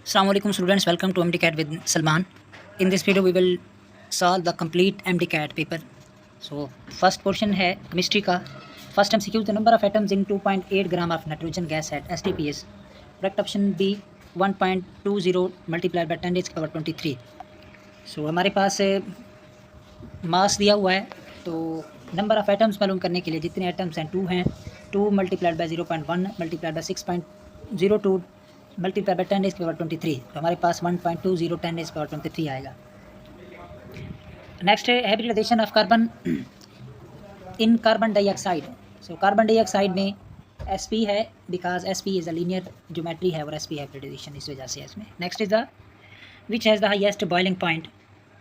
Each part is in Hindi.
Assalamualaikum students, welcome to MDCAT with Salman. In this video we will solve the complete MDCAT paper. So first portion है chemistry का. First MCQ, the number of atoms in 2.8 gram of nitrogen gas at STPS. Correct option B 1.20 multiplied by 10 raised to the power 23. So हमारे पास मास दिया हुआ है, तो नंबर ऑफ एटम्स मालूम करने के लिए जितने एटम्स हैं 2 हैं, 2 multiplied by 0.1 multiplied by 6.02 multiply by 10 raise की पावर 23, तो हमारे पास 1.20 10 रेज़ की पावर 23 आएगा. नेक्स्ट है hybridization of carbon in carbon dioxide. So carbon dioxide में sp है, because sp is a linear geometry है और sp हाइब्रिडाइजेशन इस वजह से है इसमें. Next is the which has the highest boiling point.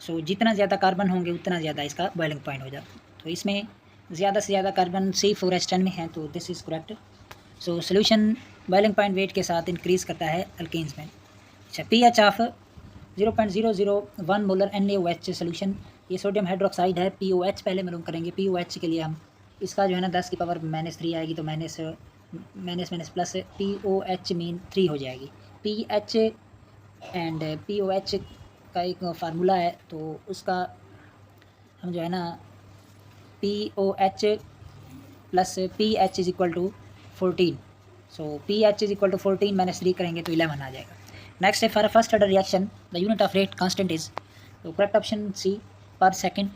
So जितना ज़्यादा कार्बन होंगे उतना ज़्यादा इसका बॉइलिंग पॉइंट हो जाता है, तो इसमें ज़्यादा से ज़्यादा कार्बन C4H10 में है, तो this is correct. So solution boiling point weight के साथ इंक्रीज़ करता है अल्केन्स में. अच्छा, pH of 0.001 molar NaOH solution. ये सोडियम हाइड्रोक्साइड है, POH पहले मालूम करेंगे. POH के लिए हम इसका जो है ना 10 की पावर -3 आएगी, तो माइनस प्लस POH मीन 3 हो जाएगी. pH एंड POH का एक फार्मूला है, तो उसका हम जो है ना POH plus pH is equal to 14. So pH is equal to 14 -3 करेंगे तो 11 आ जाएगा. नेक्स्ट है for first order reaction the unit of rate constant is. तो करेक्ट ऑप्शन सी पर सेकंड.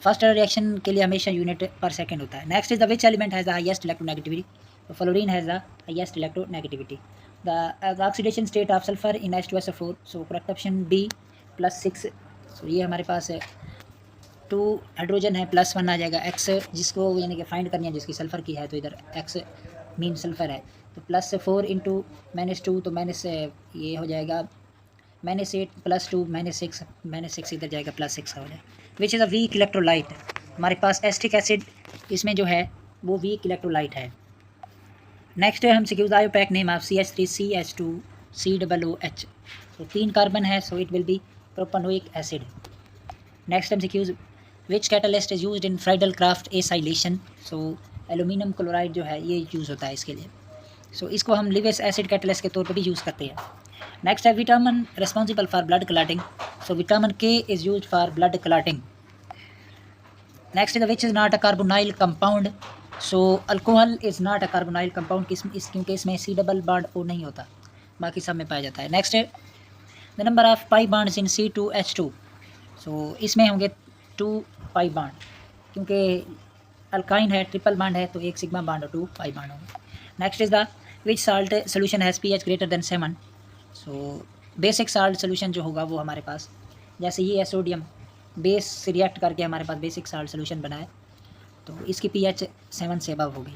फर्स्ट ऑर्डर रिएक्शन के लिए हमेशा यूनिट पर सेकंड होता है. Next is the which element has the highest electronegativity. तो fluorine has the highest electronegativity. The oxidation state of sulphur in H2SO4. So correct option B +6. सो ये हमारे पास 2 हाइड्रोजन है, +1 आ जाएगा. एक्स जिसको यानी कि फाइंड करनी है जिसकी सल्फर की है, तो इधर एक्स मीन सल्फर है, तो +4 इंटू -2, तो माइनस ये हो जाएगा -8 +2 -6 इधर जाएगा +6 हो जाएगा. Which is a weak electrolyte. हमारे पास एस्टिक एसिड इसमें जो है वो वीक इलेक्ट्रोलाइट है. नेक्स्ट है हम सिक्यूज आयोपैक नेम ऑफ CH3CH2COOH. तो 3 कार्बन है, so it will be propanoic acid. Next हम सिक्यूज which catalyst is used in Friedel Crafts acylation. So aluminium chloride जो है ये यूज़ होता है इसके लिए. सो इसको हम लिविस एसिड कैटलिस्ट के तौर पर भी यूज़ करते हैं. नेक्स्ट है vitamin responsible for blood clotting. So vitamin K is use for blood clotting. Next is which is not a carbonyl compound. So alcohol is not a carbonyl compound क्योंकि इसमें C डबल बॉन्ड O नहीं होता, बाकी सब में पाया जाता है. नेक्स्ट है the number of pi bonds in C2H2. सो इसमें होंगे 2 पाई बॉन्ड, क्योंकि अल्काइन है, ट्रिपल बॉन्ड है, तो 1 सिग्मा बॉन्ड और 2 पाई बॉन्ड होंगे. Next is the which salt solution has pH greater than 7. So basic salt solution जो होगा वो हमारे पास, जैसे ये है सोडियम, बेस से रिएक्ट करके हमारे पास बेसिक साल्ट सोल्यूशन बना है, तो इसकी pH 7 से अबव होगी.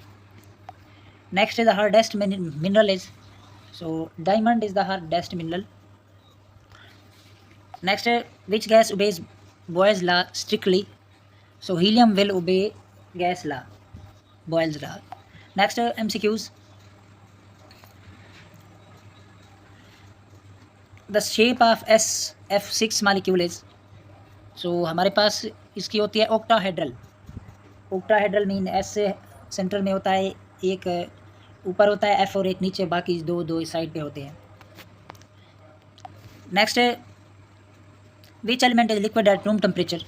Next is the hardest mineral is. So diamond is the hardest mineral. Next which gas obeys Boyle's law strictly. So helium will obey gas law, Boyle's law. Next MCQs. The shape of SF6 molecule is. So हमारे पास इसकी होती है octahedral. Octahedral mean S centre में होता है, एक ऊपर होता है F और एक नीचे, बाकी दो इस साइड पे होते हैं. Next which element is liquid at room temperature.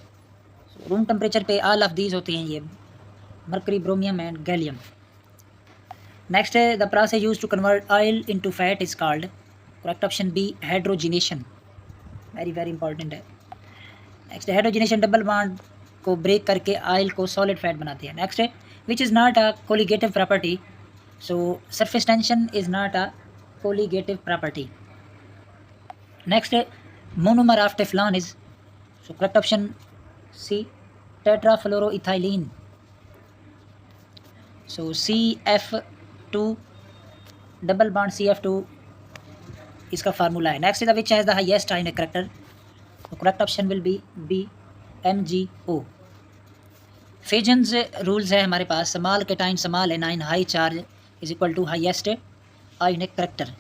Room temperature पे ऑल ऑफ दीज होते हैं, ये mercury, bromium and gallium. Next the process use to convert oil into fat is called. Correct option B hydrogenation. Very important है. नेक्स्ट हाइड्रोजिनेशन डबल बॉन्ड को ब्रेक करके ऑयल को सॉलिड फैट बनाते हैं. Next which is not a colligative property. So surface tension is not a colligative property. Next monomer of Teflon is. So correct option C tetrafluoroethylene. So CF2 double bond CF2 इसका फार्मूला है. Next is the which has the highest ionic character. तो correct option will be B MgO. Fajans rules है हमारे पास. Small cation small anion high charge is equal to highest ionic character.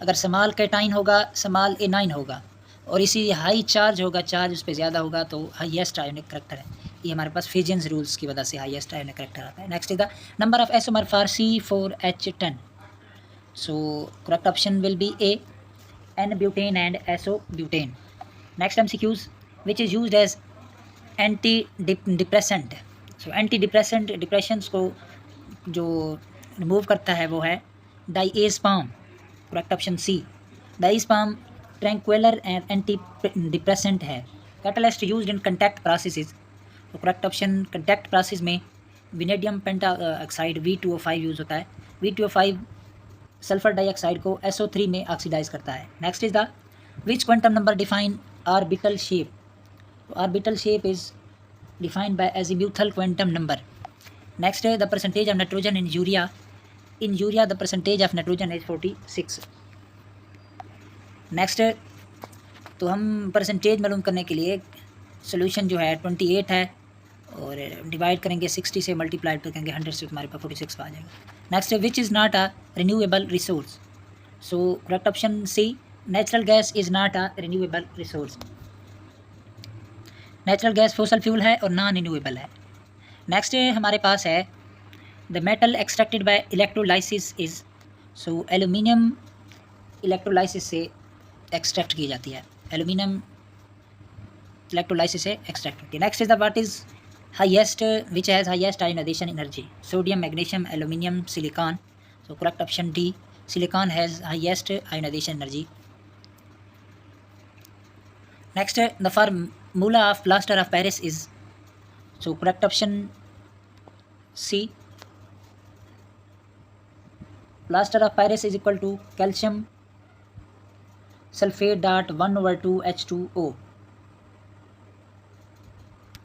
अगर स्मॉल केटाइन होगा स्मॉल एनाइन होगा, और इसी हाई चार्ज होगा, चार्ज उस पर ज़्यादा होगा, तो हाईएस्ट आयनिक करेक्टर है. ये हमारे पास फेजन्स रूल्स की वजह से हाईएस्ट आयनिक करेक्टर आता है. Next is the number of SMR for C4H10. So correct option will be A N-butane and isobutane. Next MCQs, which is used as antidepressant. So antidepressant depressions को जो रिमूव करता है वो है diazepam. Correct option C. Diazepam tranquilliser and anti depressant है. Catalyst used in contact processes. तो करेक्ट ऑप्शन कंटैक्ट प्रोसेस में विनेडियम पेंटा ऑक्साइड V2O5 यूज़ होता है. V2O5 सल्फर डाइऑक्साइड को SO3 में ऑक्सीडाइज करता है. Next is the which quantum number define orbital shape. Orbital shape is defined by azimuthal quantum number. Next the percentage of nitrogen in urea. In urea the percentage of nitrogen is 46. Next तो हम परसेंटेज मालूम करने के लिए सोल्यूशन जो है 28 है और डिवाइड करेंगे 60 से, मल्टीप्लाइड करेंगे 100 से, हमारे पास 46 आ जाएगा. Next which is not a renewable resource. So correct option C. Natural gas is not a renewable resource. Natural gas fossil fuel है और नॉन रिन्यूएबल है. नेक्स्ट हमारे पास है the metal extracted by electrolysis is. So aluminium electrolysis से एक्सट्रैक्ट की जाती है. एल्यूमिनियम इलेक्ट्रोलाइसिस से एक्सट्रैक्ट होती है. Next is the what is highest which has highest ionisation energy. Sodium, magnesium, aluminium, silicon. So correct option D. Silicon has highest ionisation energy. Next the formula of plaster of Paris is. So correct option C. Plaster of Paris is equal to calcium sulphate dot 1/2 H2O.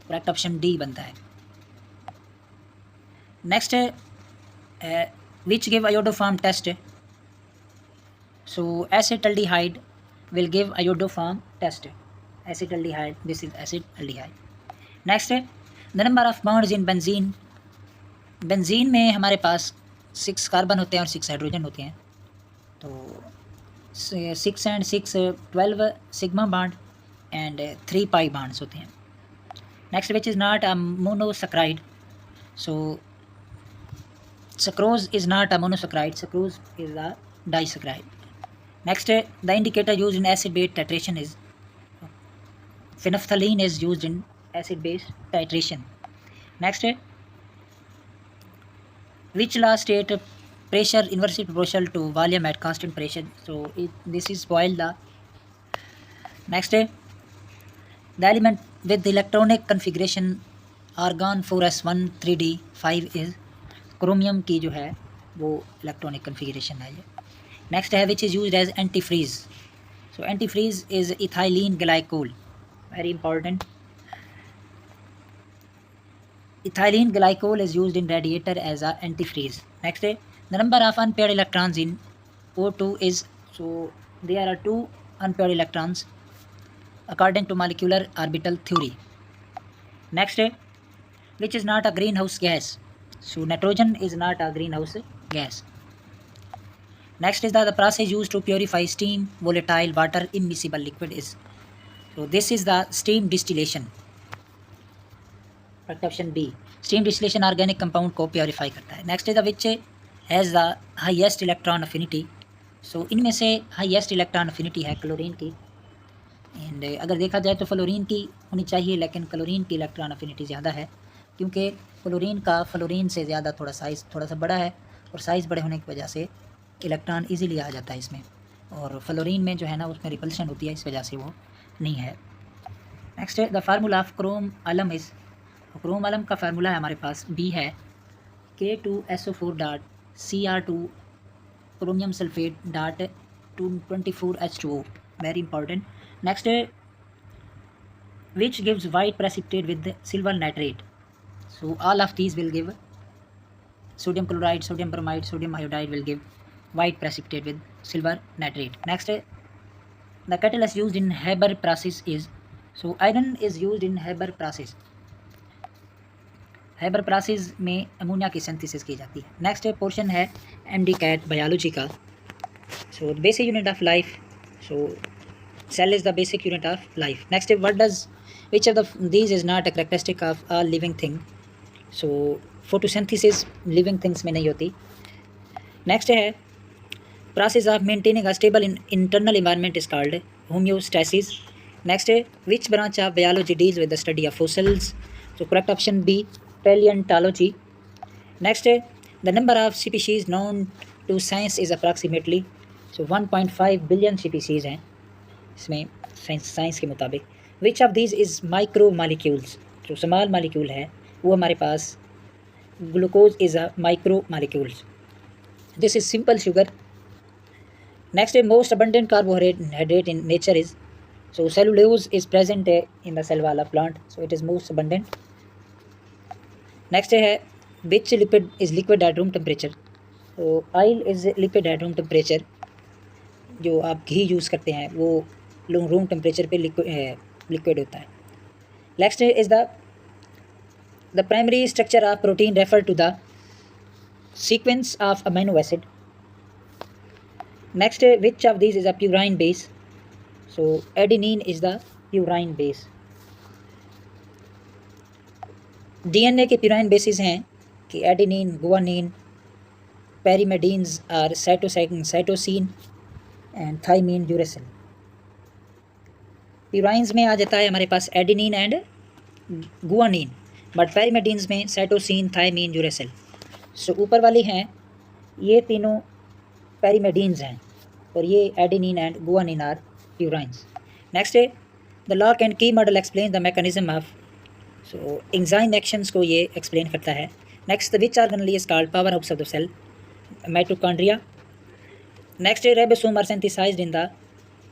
Correct option D बनता है. Next which give iodoform test. So acetaldehyde will give iodoform test. Acetaldehyde, this is acetaldehyde. Next the number of bonds in benzene. Benzene में हमारे पास 6 कार्बन होते हैं और 6 हाइड्रोजन होते हैं. तो 6 and 6 12 sigma bond and 3 pi bonds होते हैं. Next which is not a monosaccharide. So sucrose is not a monosaccharide. Sucrose is a disaccharide. Next the indicator use in acid base titration is. phenolphthalein is used in acid base titration. Next which law state pressure inversely proportional to volume at constant pressure. So this is Boyle law. Next the element with the electronic configuration argon 4s1 3d5 is. Chromium की जो है वो इलेक्ट्रॉनिक कन्फिगरेशन है ये. नेक्स्ट है which is used as antifreeze. So antifreeze is ethylene glycol. Very important. Ethylene glycol is used in radiator as a antifreeze. Next the number of unpaired electrons in O2 is. So there are 2 unpaired electrons according to molecular orbital theory. Next which is not a greenhouse gas. So nitrogen is not a greenhouse gas. Next is the process used to purify steam, volatile, water, immiscible liquid is. So this is the steam distillation. Correct option B. Steam distillation organic compound को purify करता है. Next is the which has the highest electron affinity. So इनमें से highest electron affinity है क्लोरीन की. एंड अगर देखा जाए तो फ्लोरीन की होनी चाहिए, लेकिन क्लोरीन की इलेक्ट्रॉन अफिनिटी ज़्यादा है क्योंकि क्लोरीन का फ्लोरीन से ज़्यादा थोड़ा साइज़ थोड़ा सा बड़ा है और साइज़ बड़े होने की वजह से इलेक्ट्रॉन इजीली आ जाता है इसमें. और फ्लोरीन में जो है ना उसमें रिपल्शन होती है, इस वजह से वो नहीं है. Next the formula of Chrome अलम इज़. क्रोम अलम का फार्मूला है हमारे पास बी है K2SO4 dot Cr2 chromium sulphate dot 24H2O. Very important. Next which gives white precipitate with silver nitrate. So all of these will give sodium chloride, sodium bromide, sodium iodide will give white precipitate with silver nitrate. Next the catalyst used in Haber process is. So iron is used in Haber process. Haber process में अमोनिया की सिंथेसिस की जाती है. नेक्स्ट पोर्शन है MD-CAT बायोलॉजी का. So the basic unit of life. So cell is the basic unit of life. Next what does which of these is not a characteristic of a living thing. So photosynthesis living things में नहीं होती. Next है process of maintaining a stable internal environment is called homeostasis. Next, which branch of biology deals with the study of fossils? So correct option B, paleontology. Next, the number of species known to science is approximately, so 1.5 billion species हैं इसमें साइंस के मुताबिक. Which of these is micro molecules, जो स्मॉल मालिक्यूल है वो हमारे पास glucose is a micro molecules. This is simple sugar. Next, most abundant carbohydrate in nature is, so cellulose is present in the cell wall of plant, so it is most abundant. Next है which lipid is liquid at room temperature, so oil is liquid at room temperature. जो आप घी यूज़ करते हैं वो रूम टेम्परेचर पे लिक्विड होता है. Next is the primary structure of protein refer to the sequence of amino acid. Next, which of this is a purine base, so adenine is the purine base. DNA के प्यूराइन बेसिस हैं कि एडेनिन, गुआनिन, पेरीमेडीन्स और cytosine and thymine, uracil. Purines में आ जाता है हमारे पास adenine and guanine, but pyrimidines में साइटोसिन, थाइमीन, यूरेसिल. सो ऊपर वाली हैं ये तीनों पेरीमेडीन्स हैं और ये adenine and guanine are purines. Next, the lock and key model explain the mechanism of, so enzyme actions को ये एक्सप्लेन करता है. Next, which organelle is called power house of the cell, mitochondria. Next, ribosome are synthesised in the,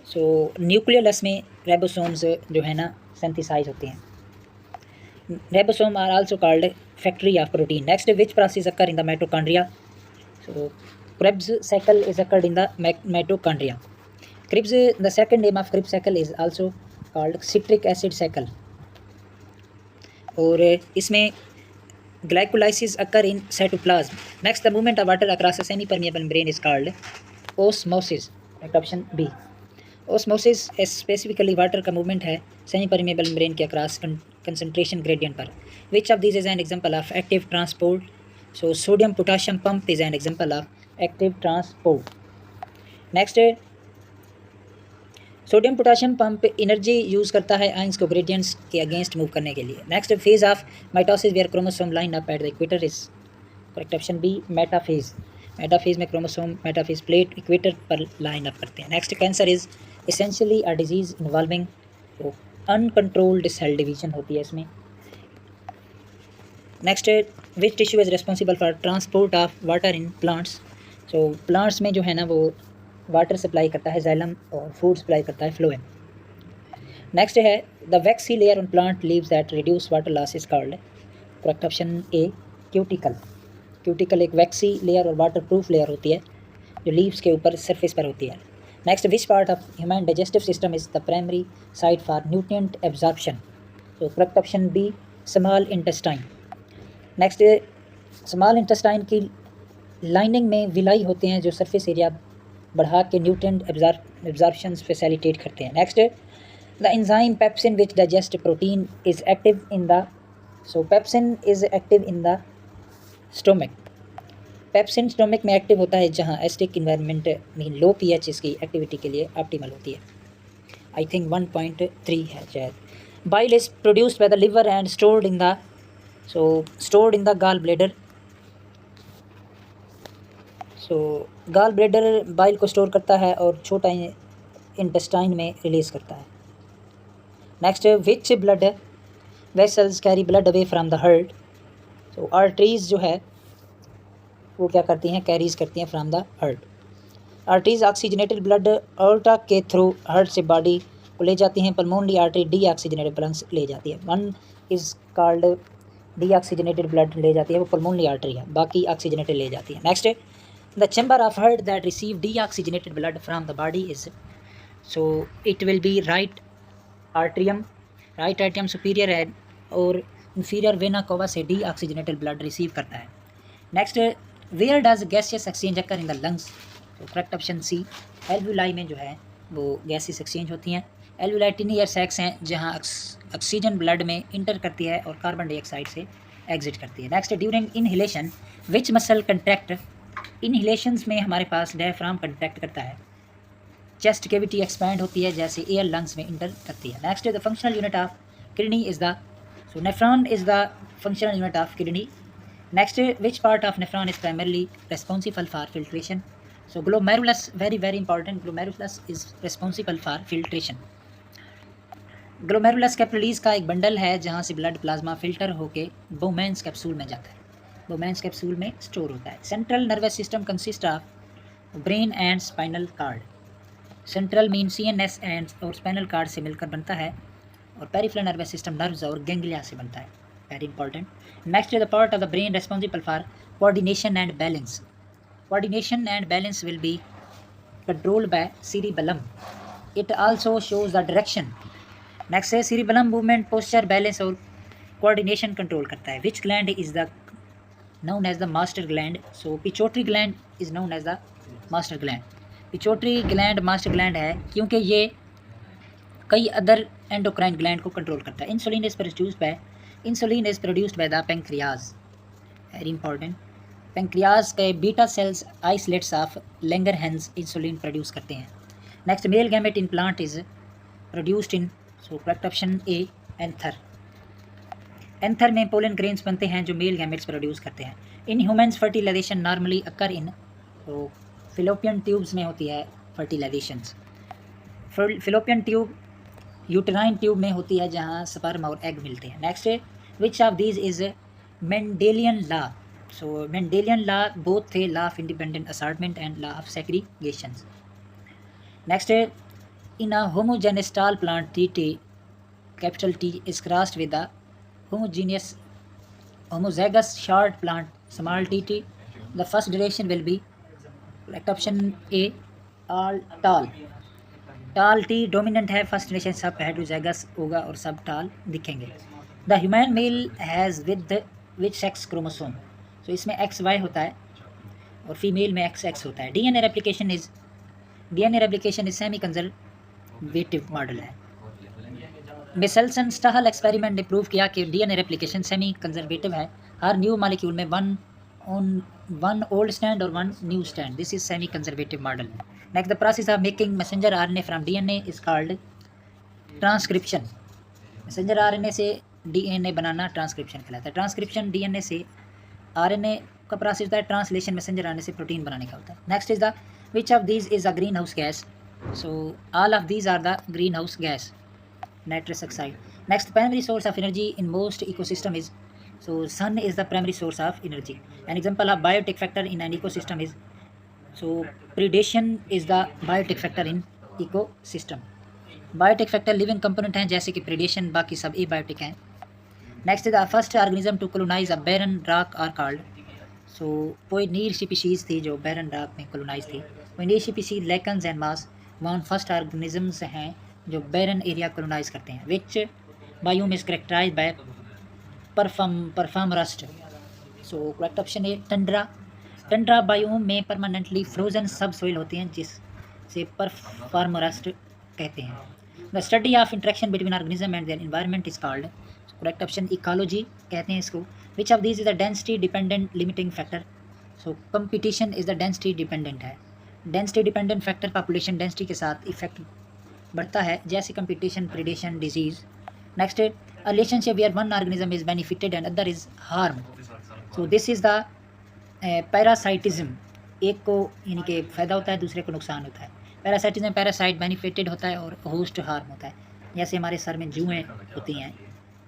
so nucleus में रेबोसोम्स जो है ना सिंथेसाइज होते हैं. Ribosome are also called factory of protein. Next, which process occur in the mitochondria, so Krebs cycle is occurred in the mitochondria. Krebs, the second name of Krebs cycle is also called citric acid cycle. और इसमें glycolysis occur in cytoplasm. Next, the movement of water across a semi permeable membrane is called osmosis. Option B. Osmosis specifically water का मूवमेंट है सेमी परमिएबल मेम्ब्रेन के अक्रॉस कंसंट्रेशन ग्रेडियंट पर. Which of this is an example of active transport, so sodium potassium pump is an example of active transport. Next, sodium potassium pump energy use करता है आयंस को ग्रेडियंट्स के अगेंस्ट मूव करने के लिए. Next, phase of mitosis where chromosome line up at the equator is, correct option B, metaphase. Metaphase में क्रोमोसोम मेटाफेज प्लेट इक्वेटर पर लाइन अप करते हैं. Next, cancer is essentially a disease involving, तो अनकंट्रोल्ड सेल डिवीजन होती है इसमें. Next, which tissue is responsible for transport of water in plants, so plants में जो है ना वो वाटर सप्लाई करता है जाइलम और फूड सप्लाई करता है फ्लोएम. नेक्स्ट है the waxy layer on plant leaves that reduce water loss is called, correct option A, cuticle. Cuticle एक वैक्सी लेयर और वाटर प्रूफ लेयर होती है जो लीव्स के ऊपर सरफेस पर होती है. Next, which part of human digestive system is the primary site for nutrient absorption, तो correct option B, small intestine. Next, small intestine की लाइनिंग में विलाई होते हैं जो सरफेस एरिया बढ़ा के न्यूट्रिएंट एब्जॉर्प्शन फैसिलिटेट करते हैं. Next, the enzyme pepsin which digest protein is active in the, so pepsin is active in the stomach. Pepsin stomach में एक्टिव होता है जहाँ एसिडिक इन्वायरमेंट में लो पीएच इसकी एक्टिविटी के लिए ऑप्टिमल होती है. आई थिंक 1.3 है शायद. Bile is produced by the liver and stored in the, so stored in the gall bladder. So gall bladder bile को स्टोर करता है और छोटा इंटेस्टाइन में रिलीज़ करता है. Next, which blood vessels carry blood away from the heart, तो आर्टरीज जो है वो क्या करती हैं, कैरीज करती हैं from the heart. Arteries oxygenated blood aorta के थ्रू हार्ट से बॉडी को ले जाती हैं. Pulmonary artery D oxygenated blood ले जाती है. One is called D oxygenated blood ले जाती है, वो पल्मोनरी आर्टरी है, बाकी ऑक्सीजनेटेड ले जाती है. Next, the chamber of heart that receive D oxygenated blood from the body is, so it will B right atrium. Right atrium superior है और इंफीरियर वेना कोवा से डी ऑक्सीजनेटेड ब्लड रिसीव करता है. Next, where does gaseous exchange occur in the lungs, तो करेक्ट ऑप्शन सी, एल्वुलाई में जो है वो गैसेस एक्सचेंज होती हैं. एल्वुलाई टिनी एयर सैक्स हैं जहाँ ऑक्सीजन ब्लड में इंटर करती है और कार्बन डाइऑक्साइड से एग्जिट करती है. Next, during inhalation which muscle contract inhalations में हमारे पास डायफ्राम कंट्रैक्ट करता है, चेस्ट कैविटी एक्सपैंड होती है जैसे एयर लंग्स में इंटर करती है। Next the functional unit of kidney is the, so nephron is the functional unit of kidney. Next which part of nephron is primarily responsible for filtration, so glomerulus, very very important, glomerulus is responsible for filtration. Glomerulus capillaries का एक बंडल है जहाँ से ब्लड प्लाज्मा फिल्टर होके बोमेंस कैप्सूल में जाता है, बोमेंस कैप्सूल में स्टोर होता है। Central nervous system consist of brain and spinal cord, central mean CNS and और स्पाइनल कार्ड से मिलकर बनता है, और पेरिफेरल नर्वस सिस्टम नर्व्स और गैंग्लिया से बनता है, very important. Next the part of the brain responsible for coordination and balance, coordination and balance will be controlled by cerebellum, it also shows the direction. Next है cerebellum मूवमेंट, पोस्चर, बैलेंस और कोऑर्डिनेशन कंट्रोल करता है। विच gland is the known as the master gland, so pituitary gland is known as the master gland, pituitary gland master gland है क्योंकि ये कई अदर एंडोक्राइन ग्लैंड को कंट्रोल करता है। Insulin is produced by the pancreas, very important. Pancreas के beta cells islets of Langerhans insulin produce करते हैं। Next male gamete in plant is produced in, so correct option A, anther. Anther में पोलन ग्रेन्स बनते हैं जो मेल गैमेट्स प्रोड्यूस करते हैं। In humans fertilisation normally occur in, तो फिलोपियन ट्यूब्स में होती है फर्टिलाइजेशंस। फिलोपियन ट्यूब यूटेराइन ट्यूब में होती है जहाँ स्पर्म और एग मिलते हैं। नेक्स्ट है which of these is Mendelian law, so Mendelian law both the law of independent assortment and law of segregation. Next है in a homozygous tall plant T capital T is crossed with the homogeneous homozygous short plant small tt, the first duration will be correct option A, all tall। टाल टी डोमिनेंट है, फर्स्ट जनरेशन सब हेटेरोजाइगस होगा और सब टाल दिखेंगे। The human male has with which sex chromosome, तो इसमें XY होता है और फीमेल में XX होता है। DNA replication is semi conservative model है। मिसेल्सन स्टाहल एक्सपेरिमेंट ने प्रूव किया कि DNA रेप्लिकेशन सेमी कंजर्वेटिव है। हर न्यू मॉलिक्यूल में वन ओल्ड स्टैंड और one new stand, this is semi conservative model. Next the process of making messenger RNA from DNA is called transcription. Messenger RNA से DNA बनाना ट्रांसक्रिप्शन कहलाता है। ट्रांसक्रिप्शन DNA से RNA का प्रोसेस होता है, ट्रांसलेशन मैसेंजर RNA से प्रोटीन बनाने का होता है। Next is the which of these is a green house gas, so all of these are the greenhouse gas, nitrous oxide. Next, primary source of energy in most ecosystem is, so sun is the primary source of energy. An example of biotic factor in an ecosystem is, so predation is the biotic factor in ecosystem. Biotic factor living component हैं जैसे कि predation, बाकी सब abiotic हैं। Next, the first organism to colonize a barren rock are called, so pioneer species थी जो barren rock में colonize थी। pioneer species lichens and moss one first organisms हैं जो बैरन एरिया कॉलोनाइज करते हैं। Which biome is characterised by permafrost, so correct option A, tundra. Tundra biome में परमानेंटली फ्रोजन सब सोइल होती हैं जिसे परफॉर्मरस्ट कहते हैं। The study of interaction between organism and their environment is called, correct option ecology कहते हैं इसको। Which of this is the density dependent limiting factor, so competition is the density dependent है। Density dependent factor population density के साथ इफेक्ट बढ़ता है जैसे competition, predation, disease. Next relationship where one organism is benefited and other is harm, so this is the parasitism, एक को यानी कि फ़ायदा होता है दूसरे को नुकसान होता है। पैरासाइटिज्म, पैरासाइट बेनिफिटेड होता है और होस्ट हार्म होता है, जैसे हमारे सर में जुएँ होती हैं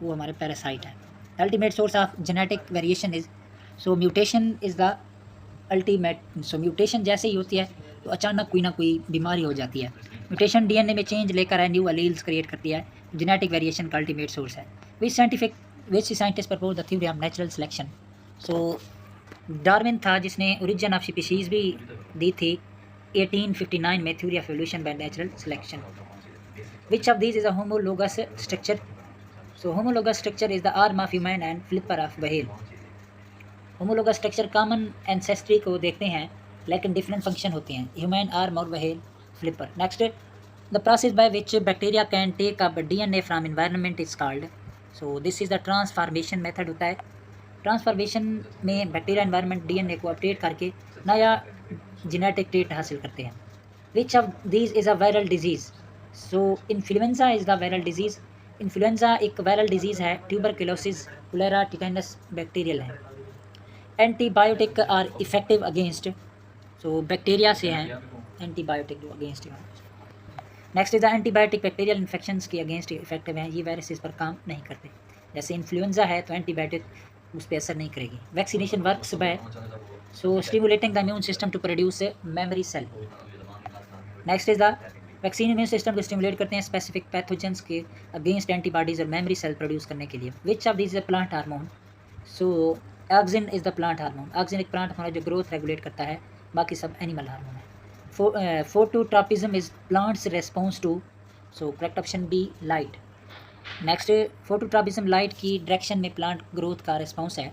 वो हमारे पैरासाइट हैं। Ultimate source of genetic variation is, so mutation is the ultimate, so mutation जैसे ही होती है तो अचानक कोई ना कोई बीमारी हो जाती है। म्यूटेशन DNA में चेंज लेकर आए न्यू अलील्स क्रिएट करती है, जेनेटिक वेरिएशन का अल्टीमेट सोर्स है। Which scientist propose the theory of natural selection, so Darwin था जिसने ओरिजिन ऑफ स्पीशीज़ भी दी थी 1859 में, theory of evolution by natural selection. Which of these is a homologous structure, so homologous structure is the arm of human and flipper of whale. Homologous structure common ancestry को देखते हैं लेकिन डिफरेंट फंक्शन होते हैं, ह्यूमन आर्म और whale flipper. Next the process by which bacteria can take up DNA from environment is called, so this is the transformation method होता है। ट्रांसफॉर्मेशन में बैक्टीरिया एनवायरनमेंट डीएनए को अपडेट करके नया जेनेटिक ट्रेट हासिल करते हैं। Which of these is a viral disease? So influenza is the viral disease. Influenza एक वायरल डिजीज़ है। ट्यूबरकुलोसिस, कोलेरा, टिटेनस बैक्टीरियल है। Antibiotic are effective against, so bacteria से हैं एंटीबायोटिक जो अगेंस्ट है। Next is the antibiotic bacterial infections के अगेंस्ट इफेक्टिव हैं। ये वायरस इस पर काम नहीं करते। जैसे इन्फ्लुएंजा है तो एंटीबायोटिक उस पर असर नहीं करेगी। Vaccination works by so stimulating the immune system to produce memory cell. Next is the vaccine immune system को स्टिमुलेट करते हैं स्पेसिफिक पैथोजेंस के अगेंस्ट एंटीबॉडीज और मेमोरी सेल प्रोड्यूस करने के लिए। Which of this is a plant hormone? So auxin is the plant hormone. Auxin एक प्लांट हार्मोन है जो ग्रोथ रेगुलेट करता है, बाकी सब एनिमल हार्मोन है। Phototropism is plants response to, so correct option B light. Next phototropism light की डायरेक्शन में प्लांट ग्रोथ का रिस्पॉन्स है।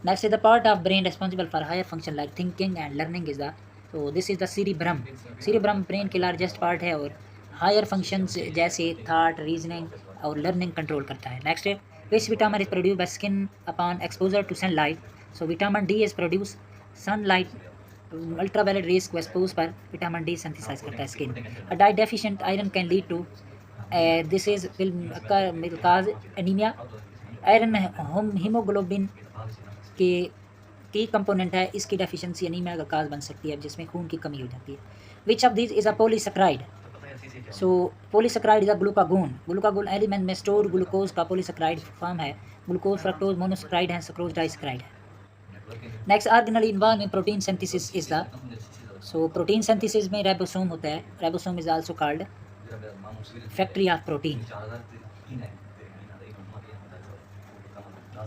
Next is the part of brain responsible for higher function like thinking and learning is the, तो this is the cerebrum. Cerebrum brain के लार्जेस्ट पार्ट है और हायर फंक्शंस जैसे थाट, रीजनिंग और लर्निंग कंट्रोल करता है। Next which vitamin is produce by skin upon exposure to sunlight? So vitamin D is produce sunlight ultraviolet rays को एक्सपोज पर विटामिन डी सिंथेसाइज करता है skin. A diet deficient iron can lead to, this is will cause anaemia. Iron haemoglobin के की कंपोनेंट है, इसकी डेफिशिएंसी एनीमिया का काज बन सकती है जिसमें खून की कमी हो जाती है। Which of this is a polysaccharide? So polysaccharide is a glucagon. Glucagon element में स्टोर ग्लूकोज का पॉलीसेक्राइड फॉर्म है। ग्लूकोज, फ्रक्टोज, मोनोसेक्राइड है, सक्रोज डाइसेक्राइड है। Next organelle involve in protein synthesis is the, so protein synthesis में राइबोसोम होता है। Ribosome is also called factory of protein.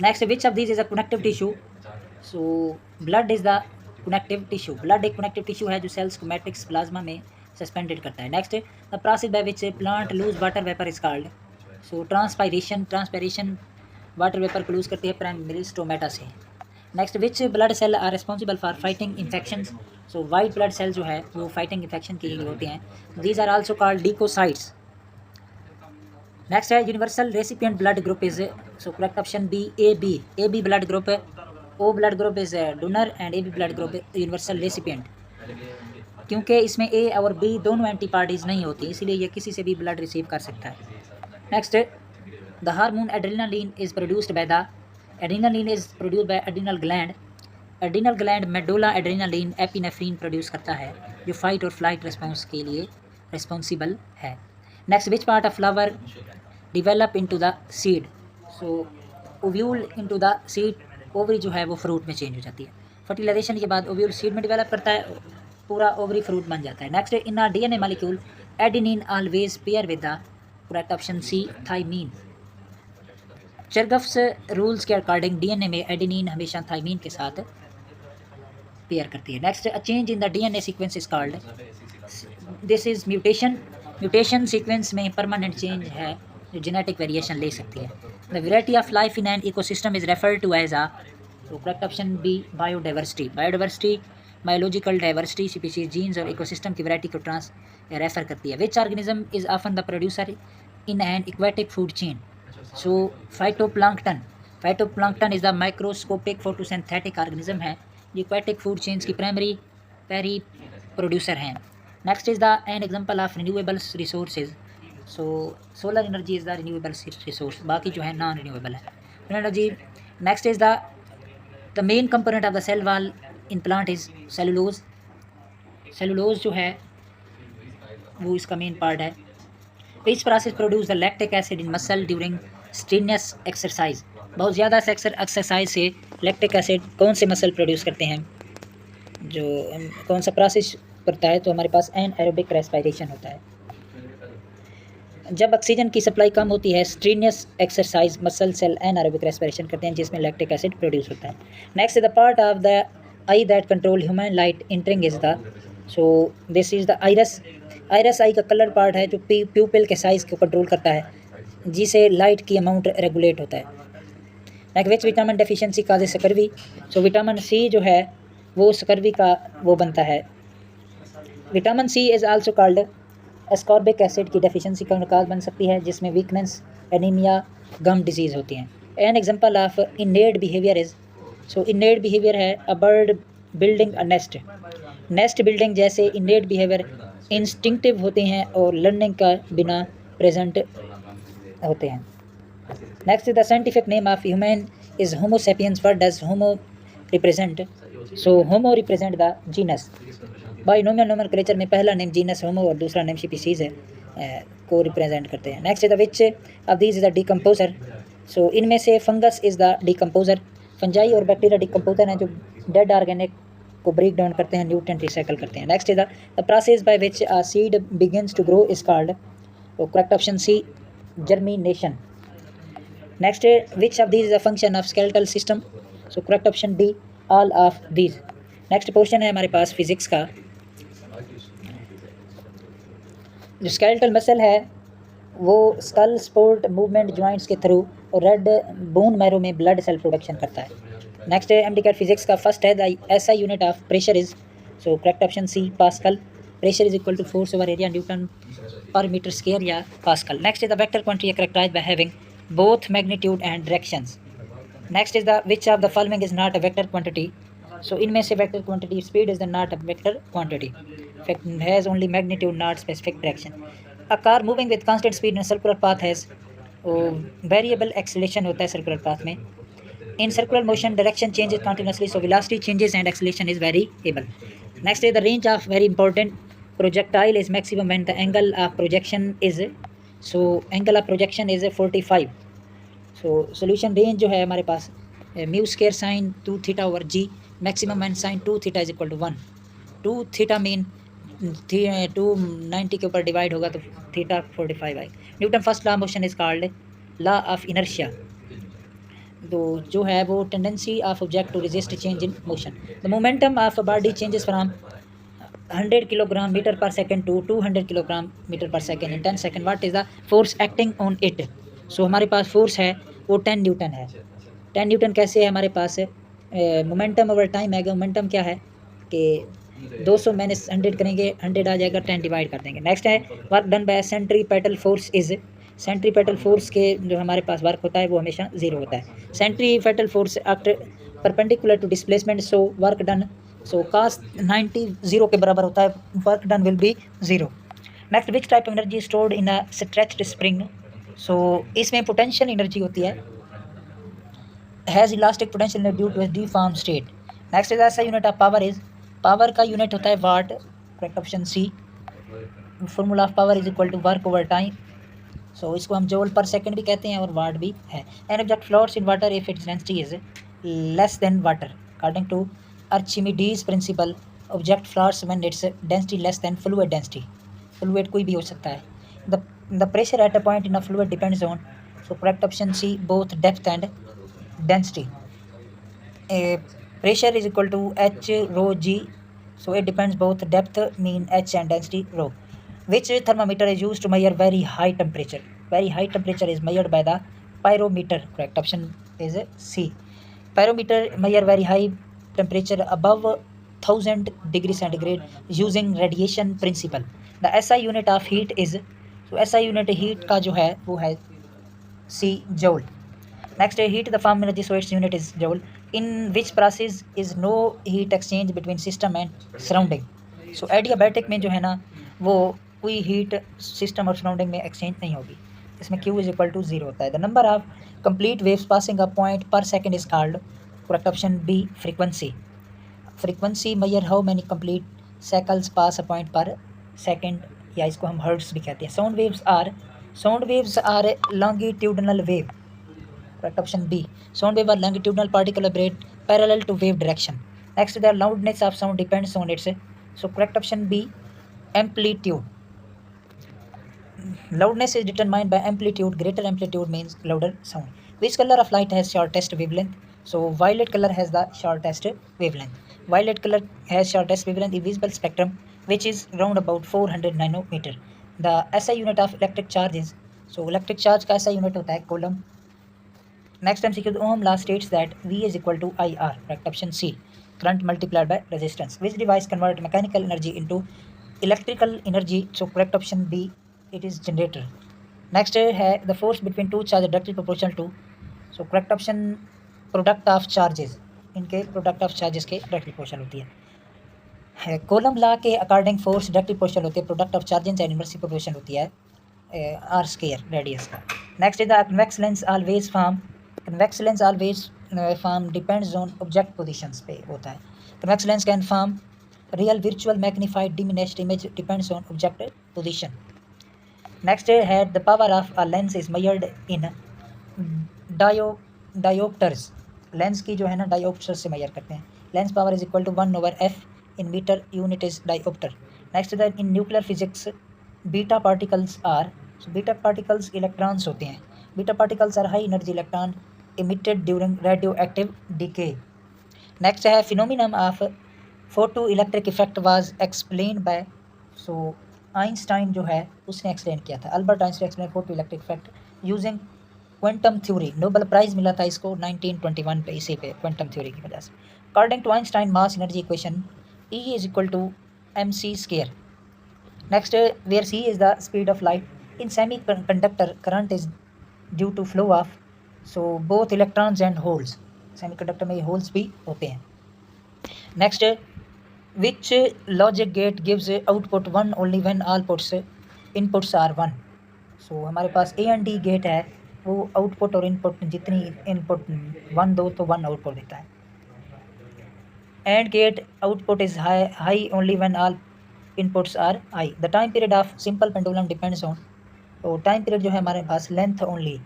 Next which of this is a connective tissue? So blood is the connective tissue. Blood एक कनेक्टिव टिश्यू है जो सेल्स को मैट्रिक्स प्लाज्मा में सस्पेंडेड करता है। Next the process by which plant lose water vapour is called, so transpiration. Transpiration water vapour को लूज करती है प्राइमरी स्टोमेटा से। Next which blood cell are responsible for fighting infections? So white blood cell जो है वो फाइटिंग इन्फेक्शन के लिए होते हैं। These are also called leucocytes. Next है universal recipient blood group is, so correct option B A B. A B blood group, O blood group is donor and A B blood group universal recipient. क्योंकि इसमें ए और बी दोनों एंटीबॉडीज नहीं होती इसलिए ये किसी से भी ब्लड रिसीव कर सकता है। Next the hormone adrenaline is produced by the, adrenaline is produced bye adrenal gland. Adrenal gland medulla adrenaline epinephrine produce करता है जो फाइट और फ्लाइट रिस्पॉन्स के लिए रिस्पॉन्सिबल है। Next which part of flower develop into the seed? So ovule into the seed, ovary जो है वो फ्रूट में चेंज हो जाती है। फर्टिलाइजेशन के बाद ओव्यूल सीड में डेवलप करता है, पूरा ओवरी फ्रूट बन जाता है। Next in our DNA molecule adenine always pair with the, correct option C thymine. Chargaff's rules के अकॉर्डिंग डीएनए में एडेनिन हमेशा थाइमीन के साथ पेयर करती है। Next a change in the DNA sequence is called, this is mutation. Mutation sequence में परमानेंट चेंज है जो जेनेटिक वेरिएशन ले सकती है। The variety of life in an ecosystem is referred to as a, तो correct option B biodiversity. Biodiversity biological diversity, species, genes और इकोसिस्टम की वैरायटी को रेफर करती है। Which organism is often the producer in an aquatic food chain? So phytoplankton. Phytoplankton is the microscopic photosynthetic organism है जो एक्वेटिक फूड चेन्स की प्राइमरी प्रोड्यूसर हैं। Next is the an example of renewable resources, so solar energy is the renewable resource, बाकी जो है नॉन रिन्यूएबल है energy. Next is the main component of the cell wall in plant is cellulose. Cellulose जो है वो इसका मेन पार्ट है। Which process produce the lactic acid in muscle during strenuous exercise? बहुत ज़्यादा एक्सरसाइज से लैक्टिक एसिड कौन से मसल प्रोड्यूस करते हैं, जो कौन सा प्रोसेस करता है? तो हमारे पास एनाएरोबिक रेस्पिरेशन होता है। जब ऑक्सीजन की सप्लाई कम होती है strenuous exercise muscle cell anaerobic respiration करते हैं जिसमें लैक्टिक एसिड प्रोड्यूस होता है। Next the part of the eye that control human light entering is the, so this is the iris. Iris eye का कलर पार्ट है जो प्यूपिल के साइज़ को कंट्रोल करता है जिसे लाइट की अमाउंट रेगुलेट होता है। Like which vitamin deficiency cause scurvy? So vitamin C जो है वो स्कर्वी का वो बनता है। Vitamin C is also called ascorbic acid की डेफिशिएंसी का काज बन सकती है जिसमें वीकनेस, एनीमिया, गम डिजीज़ होती हैं। An example of innate behaviour is, so innate behaviour है a bird building a nest, nest building जैसे इनेट बिहेवियर इंस्टिंक्टिव होते हैं और लर्निंग का बिना प्रेजेंट होते हैं। Next the scientific name of human is homo sapiens. What does homo represent? So homo represent the genus. Binomial nomenclature में पहला नेम जीनस होमो और दूसरा नेम स्पीसीज है को रिप्रेजेंट करते हैं। Next is the which of these is the decomposer? So इनमें से fungus is the decomposer. Fungi और बैक्टीरिया डिकम्पोजर हैं जो डेड ऑर्गेनिक को ब्रेक डाउन करते हैं, न्यूट्रिएंट रिसाइकल करते हैं। Next is the process by which a seed begins to grow is called? Correct option C, germination. Next which of these is a function of skeletal system? So correct option D, all of these. Next question है हमारे पास फिजिक्स का। जो स्केलेटल मसल है वो स्कल स्पोर्ट मूवमेंट जॉइंट्स के थ्रू और रेड बोन मैरो में ब्लड सेल प्रोडक्शन करता है। नेक्स्ट है एमडी कैट फिजिक्स का फर्स्ट है the SI unit of pressure is? So correct option C, pascal. Pressure is equal to force over area, newton per metre square या pascal. Next is the vector quantity characterised by having both magnitude and directions. Next is the which of the following is not a vector quantity? So इनमें से vector quantity speed is the not a vector quantity, has only magnitude not specific direction. A car moving with constant speed in circular path has variable acceleration होता है सर्कुलर पाथ में। In circular motion direction changes continuously, so velocity changes and acceleration is variable. Next is the range of very important projectile is maximum when the angle of projection is, so angle of projection is 45। So solution range जो है हमारे पास mu square sine 2 theta over G, maximum and sine 2 theta is equal to 1। 2 theta mean 290 के ऊपर डिवाइड होगा तो थीटा 45 आएगा। Newton first law motion is called law of inertia. तो जो है वो tendency of object to resist change in motion. The momentum of a body changes from 100 kilogram metre per second to 200 kilogram metre per second in 10 second. What is the force acting on it? So हमारे पास फोर्स है वो 10 न्यूटन है। 10 न्यूटन कैसे है हमारे पास? मोमेंटम ओवर टाइम है। मोमेंटम क्या है कि 200 माइनस 100 करेंगे, 100 आ जाएगा, 10 डिवाइड कर देंगे। नेक्स्ट है work done by centripetal force is? Centripetal force के जो हमारे पास वर्क होता है वो हमेशा जीरो होता है। Centripetal force act perpendicular to displacement, so work done, so cos 90 zero के बराबर होता है, work done will be zero. Next which type of energy stored in a stretched spring? So इसमें पोटेंशियल एनर्जी होती है, has elastic potential due to deform state. Next is ऐसा unit of power is? Power का यूनिट होता है watt, correct option C. Formula of power is equal to work over time, सो इसको हम जूल पर सेकंड भी कहते हैं और वाट भी है। An object floats in water if its density is less than water, according to Archimedes principle object floats when its density less than fluid density. Fluid कोई भी हो सकता है। The pressure at a point in a fluid depends on, so correct option C, both depth and density. Pressure is equal to H rho G, so it depends both depth mean H and density rho. Which thermometer is used to measure very high temperature? Very high temperature is measured by the pyrometer. Correct option is C. Pyrometer measure very high temperature above 1000 degree centigrade using radiation principle. The SI unit of heat is, so SI unit heat का जो है वो है C, joule. Next heat the form energy, so its unit is joule. In which process is no heat exchange between system and surrounding? So adiabatic में जो है ना वो कोई हीट सिस्टम और सराउंडिंग में एक्सचेंज नहीं होगी, इसमें Q इज इक्वल टू 0 होता है। The number of complete waves passing a point per second is called, correct option B, frequency. Frequency measure how many complete cycles pass a point per second, या इसको हम हर्ट्स भी कहते हैं। Sound waves are longitudinal wave, correct option B. Sound wave are longitudinal particle vibrate parallel to wave direction. Next, the loudness of sound depends on its, so correct option B, amplitude. Loudness is determined by amplitude. Greater amplitude means louder sound. Which color of light has shortest wavelength? So violet color has the shortest wavelength. Violet color has shortest wavelength in visible spectrum, which is around about 400 nanometer. The SI unit of electric charge is, so electric charge का SI unit होता है coulomb. Next MCQ, the Ohm law states that V is equal to IR, correct option C, current multiplied by resistance. Which device convert mechanical energy into electrical energy? So correct option B, it is generator. Next है the force between two charges directly proportional to so correct option product of charges, इनके प्रोडक्ट ऑफ चार्जेस के डायरेक्टली प्रोपोर्शनल होती है। कोलम लॉ के अकॉर्डिंग फोर्स डायरेक्टली प्रोपोर्शनल होती है, product of charges and inversely proportional होती है आर स्क्वायर रेडियस का। Next is the convex lens always form, convex lens always form depends on object positions पे होता है। Convex lens can form real virtual magnified diminished image depends on object position. Next है the power of a lens is measured in dioptres, lens की जो है ना डायोप्टर्स से मेजर करते हैं। Lens power is equal to 1/f in metre unit is dioptre. Next is in nuclear physics beta particles are, beta particles electrons होते हैं। Beta particles are high energy electron emitted during radioactive decay. Next है phenomenon of photoelectric effect was explain by, so Einstein जो है उसने एक्सप्लेन किया था, Albert Einstein explain photo electric effect using quantum theory. Nobel prize मिला था इसको 1921 पे, इसी पे क्वांटम थ्योरी की वजह से। According to Einstein mass energy equation E is equal to mc square. Next where c is the speed of light in semiconductor current is due to flow of, so both electrons and holes, semiconductor में होल्स भी होते हैं। Next which logic gate gives output 1 only when all inputs are 1। So हमारे पास ए एंड डी गेट है, वो आउटपुट और इनपुट जितनी इनपुट 1 दो तो 1 आउटपुट देता है। And gate output is high only when all inputs are high. The time period of simple pendulum depends on, तो टाइम पीरियड जो है हमारे पास length only,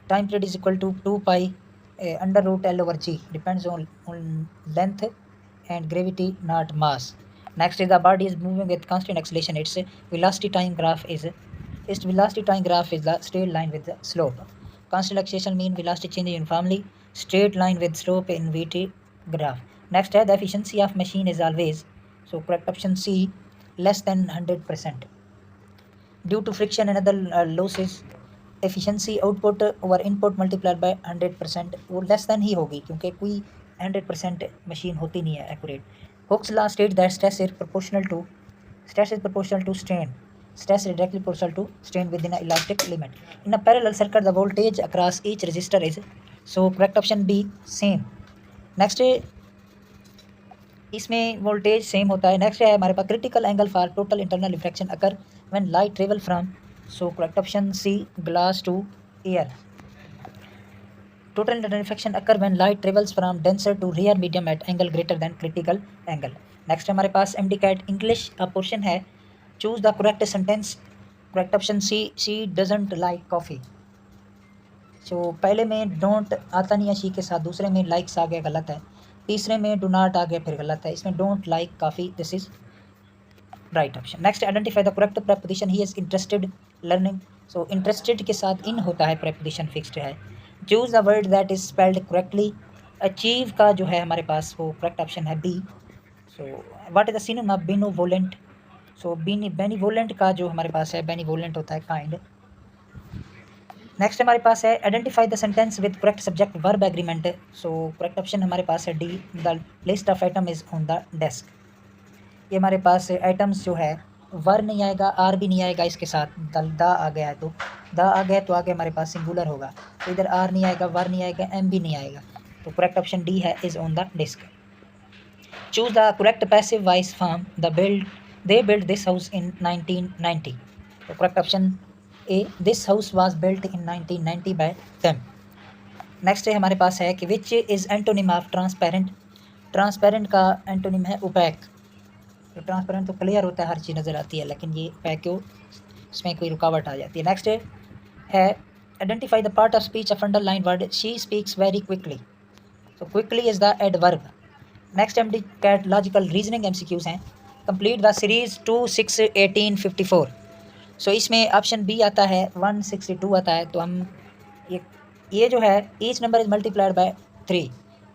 time period is equal to 2π √L/g depends on length and gravity not mass. Next is the body is moving with constant acceleration, its velocity time graph is the straight line with the slope. Constant acceleration mean velocity change uniformly, straight line with slope in vt graph. Next है the efficiency of machine is always, so correct option C, less than 100% due to friction and other losses. efficiency output over input multiplied by 100%, वो लेस देन ही होगी क्योंकि कोई 100% मशीन होती नहीं है accurate. Hooke's law state that stress is proportional to strain, stress is directly proportional to strain within an elastic limit. In a parallel circuit the voltage across each resistor is, so correct option B, same. next इसमें वोल्टेज सेम होता है। नेक्स्ट है हमारे पास critical angle for total internal refraction occur when light travel from, so correct option C, glass to air. Total internal refraction occur when light travels from denser to rare medium at angle greater than critical angle. Next हमारे पास एमडी कैट इंग्लिश का पोर्शन है। Choose the correct sentence, correct option C, she doesn't like coffee. So पहले में डोंट आता नहीं है शी के साथ, दूसरे में लाइक्स आ गया गलत है, तीसरे में डू नॉट आ गया फिर गलत है, इसमें डोंट लाइक काफ़ी, this is right option. Next identify the correct preposition he is interested learning, so interested के साथ इन होता है, प्रेपोजिशन फिक्स्ड है। Choose the word that is spelled correctly, achieve का जो है हमारे पास वो करेक्ट ऑप्शन है B. So what is the synonym of benevolent, so benevolent का जो हमारे पास है बेनिवोलेंट होता है काइंड। नेक्स्ट हमारे पास है identify the sentence with correct subject verb agreement, so correct option हमारे पास है D, the list of item is on the desk. ये हमारे पास आइटम्स जो है वर नहीं आएगा, आर भी नहीं आएगा, इसके साथ द आ गया है तो द आ गया तो आगे हमारे पास सिंगुलर होगा, तो इधर आर नहीं आएगा, वर नहीं आएगा, एम भी नहीं आएगा, तो करेक्ट ऑप्शन डी है, is on the disk. Choose the correct passive voice form, they build this house in 1990, तो correct option A, this house was built in 1990 by them. Next है हमारे पास है कि which is antonym of transparent, transparent का एंटोनिम है ओपैक। तो ट्रांसपेरेंट तो क्लियर होता है, हर चीज़ नज़र आती है, लेकिन ये ओपैक क्यों, इसमें कोई रुकावट आ जाती है। नेक्स्ट है identify the part of speech of underline word, she speaks very quickly, so quickly is the adverb. Next MCAT logical reasoning MCQs हैं। complete the series 2 6 18 54, so इसमें ऑप्शन बी आता है 162 आता है, तो हम ये जो है each number is multiplied by 3,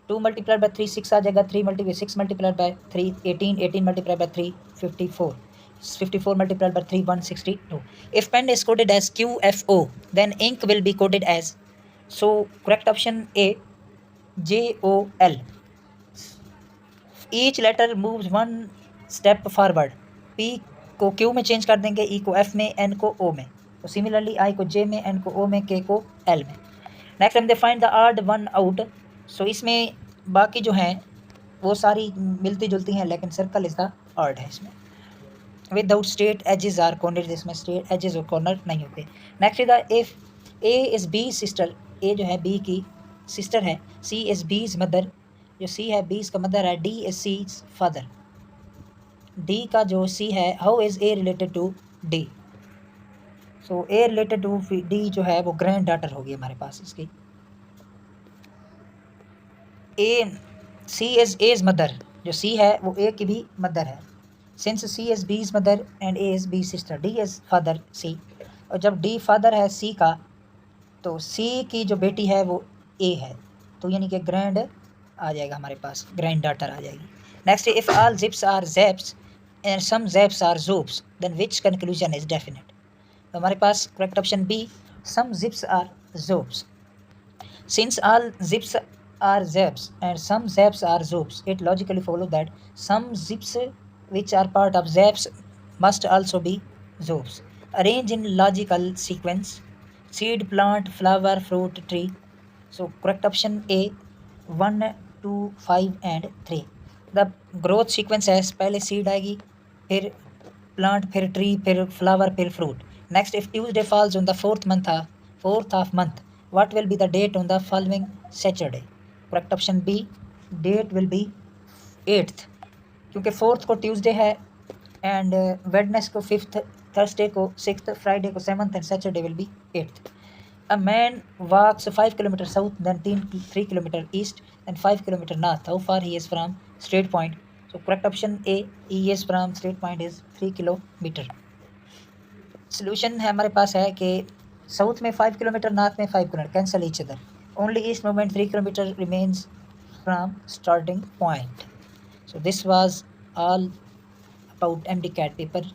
2 multiplied by 3 6 आ जाएगा, 3 multiplied 6 multiplied by 3 18, 18 multiplied by 3 54, 54 multiplied by 3 162. if pen is coded as QFO then ink will be coded as, so correct option A, JOL. Each letter moves one step forward, P को Q में चेंज कर देंगे, E को F में, N को O में, तो सिमिलरली I को J में, N को O में, K को L में। नेक्स्ट हम दे find the odd one out. So इसमें बाकी जो हैं वो सारी मिलती जुलती हैं, लेकिन सर्कल इज़ द आड है इसमें। Without straight edges or corner, जिसमें स्ट्रेट एजेस और कॉर्नर नहीं होते। Next is the if A is B sister, A जो है बी की सिस्टर है, सी इज़ बीज मदर, जो सी है बीज का मदर है, D is C's father, D का जो सी है, how is A related to D. So A related to D जो है वो ग्रैंड डॉटर होगी हमारे पास इसकी। A C is A's mother, जो सी है वो ए की भी मदर है, since C is B's mother and A is B sister, D is father C, और जब डी फादर है सी का तो सी की जो बेटी है वो ए है, तो यानी कि ग्रैंड आ जाएगा हमारे पास, ग्रैंड डॉटर आ जाएगी। Next, if all zips are zaps and some zaps are zops then which conclusion is definite. तो हमारे पास correct option B, some zips are zops. Since all zips are zaps and some zaps are zoops, it logically follows that some zips which are part of zaps must also be zoops. Arrange in logical sequence: seed, plant, flower, fruit, tree. So correct option A, 1, 2, 5 and 3. The growth sequence है, पहले seed आएगी, फिर plant, फिर tree, फिर flower, फिर fruit. Next, if Tuesday falls on the fourth of month, what will be the date on the following Saturday? Correct option B, date will be 8th, क्योंकि 4th को Tuesday है and Wednesday को 5th, Thursday को 6th, Friday को 7th and Saturday will be 8th. A man walks 5 kilometers south, then 3 kilometers east, and 5 kilometers north. How far he is from straight point? So correct option A, he is from straight point is 3 kilometer. Solution है हमारे पास है कि साउथ में 5 किलोमीटर, नॉर्थ में 5 kilometre, cancel each other, only east movement 3 kilometre remains from starting point. So this was all about MD CAT paper